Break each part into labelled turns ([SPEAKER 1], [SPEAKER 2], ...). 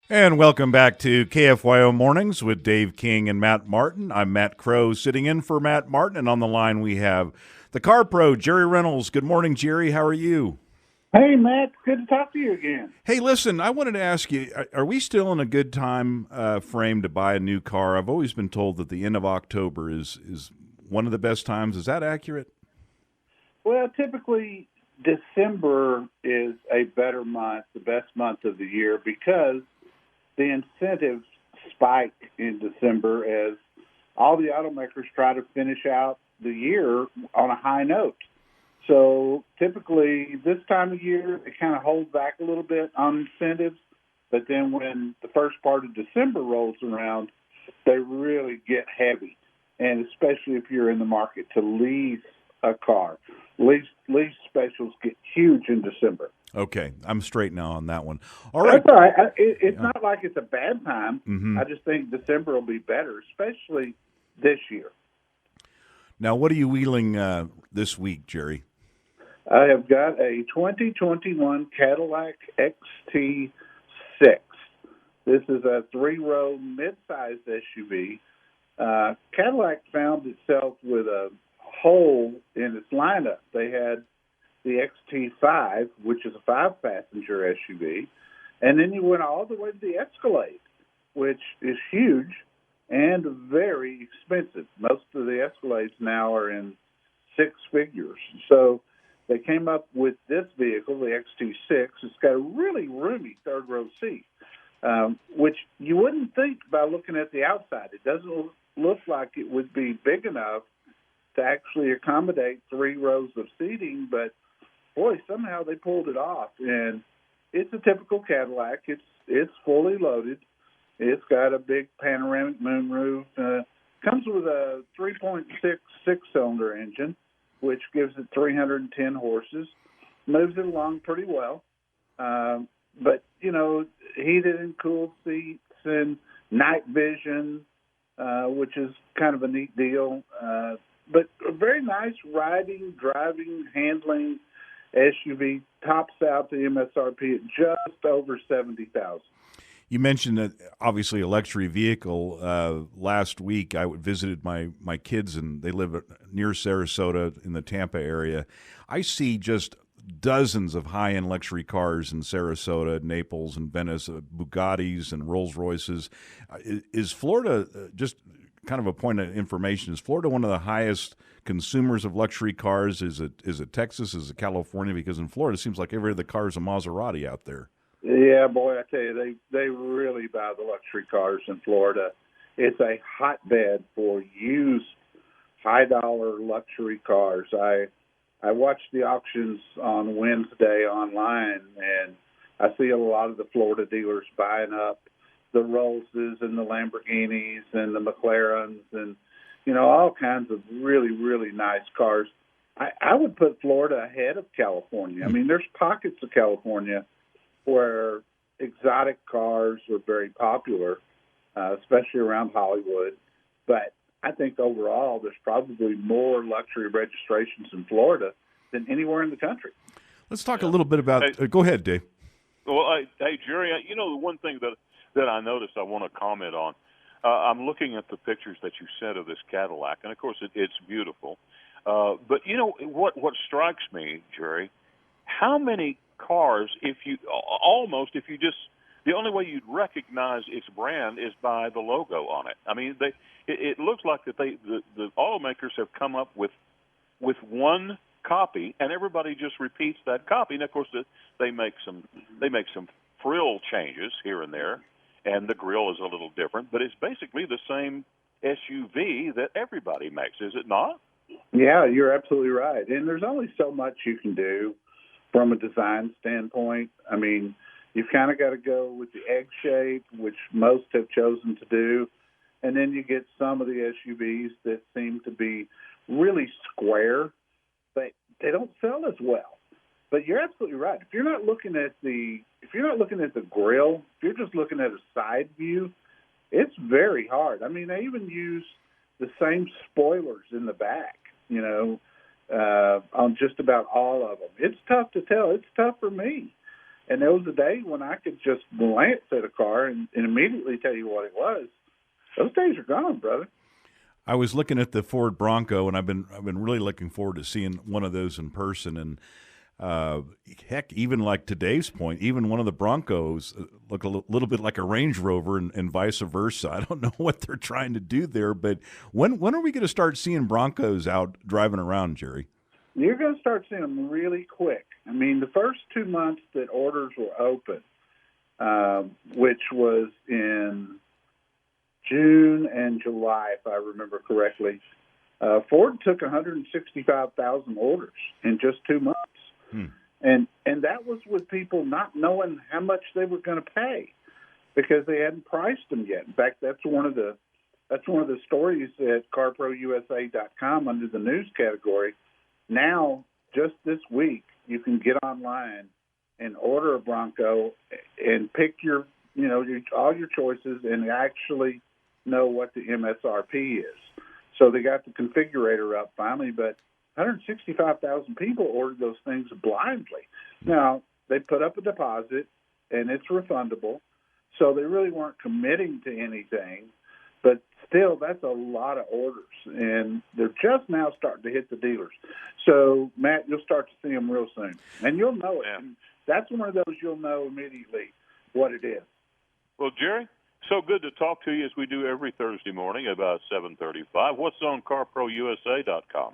[SPEAKER 1] And welcome back to KFYO Mornings with Dave King and Matt Martin. I'm Matt Crow sitting in for Matt Martin, and on the line we have the Car Pro Jerry Reynolds. Good morning, Jerry. How are you?
[SPEAKER 2] Hey, Matt. Good to talk to you again.
[SPEAKER 1] Hey, listen, I wanted to ask you, are we still in a good time frame to buy a new car? I've always been told that the end of October is one of the best times. Is that accurate?
[SPEAKER 2] Well, typically December is a better month, the best month of the year, because the incentives spike in December as all the automakers try to finish out the year on a high note. So typically this time of year, they kind of hold back a little bit on incentives, but then when the first part of December rolls around, they really get heavy, and especially if you're in the market to lease a car. Lease specials get huge in December.
[SPEAKER 1] Okay, I'm straight now on that one. All right.
[SPEAKER 2] That's all right. It's not like it's a bad time.
[SPEAKER 1] Mm-hmm.
[SPEAKER 2] I just think December will be better, especially this year.
[SPEAKER 1] Now, what are you wheeling this week, Jerry?
[SPEAKER 2] I have got a 2021 Cadillac XT6. This is a three-row mid-sized SUV. Cadillac found itself with a hole in its lineup. They had the XT5, which is a five-passenger SUV, and then you went all the way to the Escalade, which is huge and very expensive. Most of the Escalades now are in six figures. So they came up with this vehicle, the XT6. It's got a really roomy third-row seat, which you wouldn't think by looking at the outside. It doesn't look like it would be big enough to actually accommodate three rows of seating, but boy, somehow they pulled it off. And it's a typical Cadillac. It's fully loaded. It's got a big panoramic moonroof. Comes with a 3.6 six-cylinder engine, which gives it 310 horses. Moves it along pretty well. But, you know, heated and cooled seats and night vision, which is kind of a neat deal. But a very nice riding, driving, handling SUV. Tops out the MSRP at just over $70,000.
[SPEAKER 1] You mentioned that obviously a luxury vehicle. Last week I visited my kids, and they live near Sarasota in the Tampa area. I see just dozens of high-end luxury cars in Sarasota, Naples, and Venice, Bugattis and Rolls-Royces. Is Florida, just kind of a point of information, is Florida one of the highest consumers of luxury cars? Is it Texas? Is it California? Because in Florida it seems like every other car is a Maserati out there.
[SPEAKER 2] Yeah, boy, I tell you, they really buy the luxury cars in Florida. It's a hotbed for used high-dollar luxury cars. I watched the auctions on Wednesday online, and I see a lot of the Florida dealers buying up the Rollses and the Lamborghinis and the McLarens and, you know, all kinds of really, really nice cars. I would put Florida ahead of California. I mean, there's pockets of California where exotic cars are very popular, especially around Hollywood. But I think overall there's probably more luxury registrations in Florida than anywhere in the country.
[SPEAKER 1] Let's talk a little bit about go ahead, Dave.
[SPEAKER 3] Well, hey, Jerry, you know, the one thing that I noticed I want to comment on, I'm looking at the pictures that you sent of this Cadillac, and, of course, it's beautiful. But, you know, what strikes me, Jerry, how many cars, if you just, the only way you'd recognize its brand is by the logo on it. I mean, it looks like that the automakers have come up with one copy, and everybody just repeats that copy. And of course, they make some frill changes here and there, and the grille is a little different, but it's basically the same SUV that everybody makes, is it not?
[SPEAKER 2] Yeah, you're absolutely right. And there's only so much you can do from a design standpoint. I mean, you've kind of got to go with the egg shape, which most have chosen to do. And then you get some of the SUVs that seem to be really square, but they don't sell as well. But you're absolutely right. If you're not looking at the grill, if you're just looking at a side view, it's very hard. I mean, they even use the same spoilers in the back, you know, on just about all of them. It's tough to tell. It's tough for me. And there was a day when I could just glance at a car and immediately tell you what it was. Those days are gone, brother.
[SPEAKER 1] I was looking at the Ford Bronco, and I've been really looking forward to seeing one of those in person. And heck, even like to Dave's point, even one of the Broncos look a little bit like a Range Rover, and vice versa. I don't know what they're trying to do there, but when are we going to start seeing Broncos out driving around, Jerry?
[SPEAKER 2] You're going to start seeing them really quick. I mean, the first 2 months that orders were open, which was in June and July, if I remember correctly, Ford took 165,000 orders in just 2 months. And that was with people not knowing how much they were going to pay because they hadn't priced them yet. In fact, that's one of the stories at CarProUSA.com under the news category. Now, just this week, you can get online and order a Bronco and pick all your choices and actually know what the MSRP is. So they got the configurator up finally, but 165,000 people ordered those things blindly. Now, they put up a deposit, and it's refundable, so they really weren't committing to anything. But still, that's a lot of orders, and they're just now starting to hit the dealers. So, Matt, you'll start to see them real soon, and you'll know it. And that's one of those you'll know immediately what it is.
[SPEAKER 3] Well, Jerry, so good to talk to you as we do every Thursday morning about 7:35. What's on CarProUSA.com?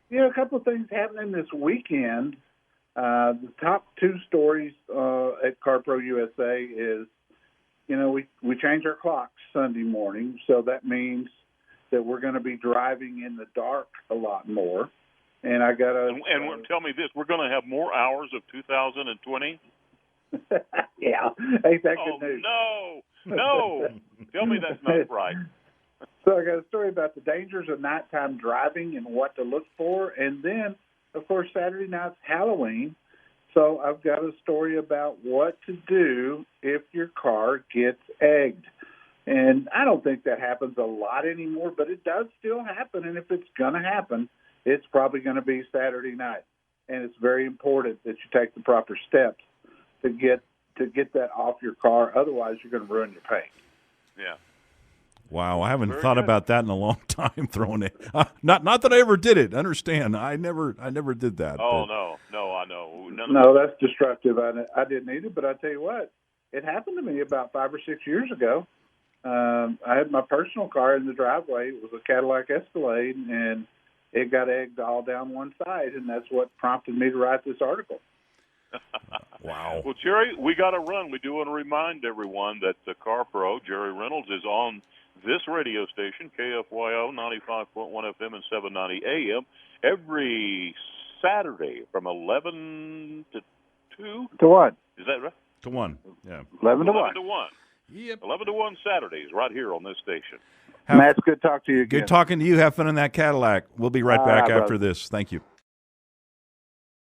[SPEAKER 2] Yeah, a couple of things happening this weekend. The top 2 stories at Car Pro USA is, we change our clocks Sunday morning, so that means that we're going to be driving in the dark a lot more. And I got
[SPEAKER 3] and tell me this: we're going to have more hours of 2020.
[SPEAKER 2] Yeah, ain't that good news?
[SPEAKER 3] No, tell me that's not right.
[SPEAKER 2] So I got a story about the dangers of nighttime driving and what to look for, and then, of course, Saturday night's Halloween. So I've got a story about what to do if your car gets egged. And I don't think that happens a lot anymore, but it does still happen. And if it's going to happen, it's probably going to be Saturday night. And it's very important that you take the proper steps to get that off your car. Otherwise, you're going to ruin your paint.
[SPEAKER 3] Yeah.
[SPEAKER 1] Wow, I haven't thought about that in a long time. Throwing it, not that I ever did it. Understand? I never did that.
[SPEAKER 3] Oh no, I know.
[SPEAKER 2] No, that's destructive. I didn't either. But I tell you what, it happened to me about 5 or 6 years ago. I had my personal car in the driveway. It was a Cadillac Escalade, and it got egged all down one side, and that's what prompted me to write this article.
[SPEAKER 1] Wow.
[SPEAKER 3] Well, Jerry, we got to run. We do want to remind everyone that the Car Pro Jerry Reynolds is on this radio station, KFYO 95.1 FM and 790 AM, every Saturday from 11 to 2.
[SPEAKER 2] To 1.
[SPEAKER 3] Is that right?
[SPEAKER 1] To 1, yeah.
[SPEAKER 2] 11 to 1.
[SPEAKER 3] 11 to 1. Yep. 11 to 1 Saturdays right here on this station.
[SPEAKER 2] Matt, it's good talking to you again.
[SPEAKER 1] Good talking to you. Have fun in that Cadillac. We'll be right back after this. Thank you.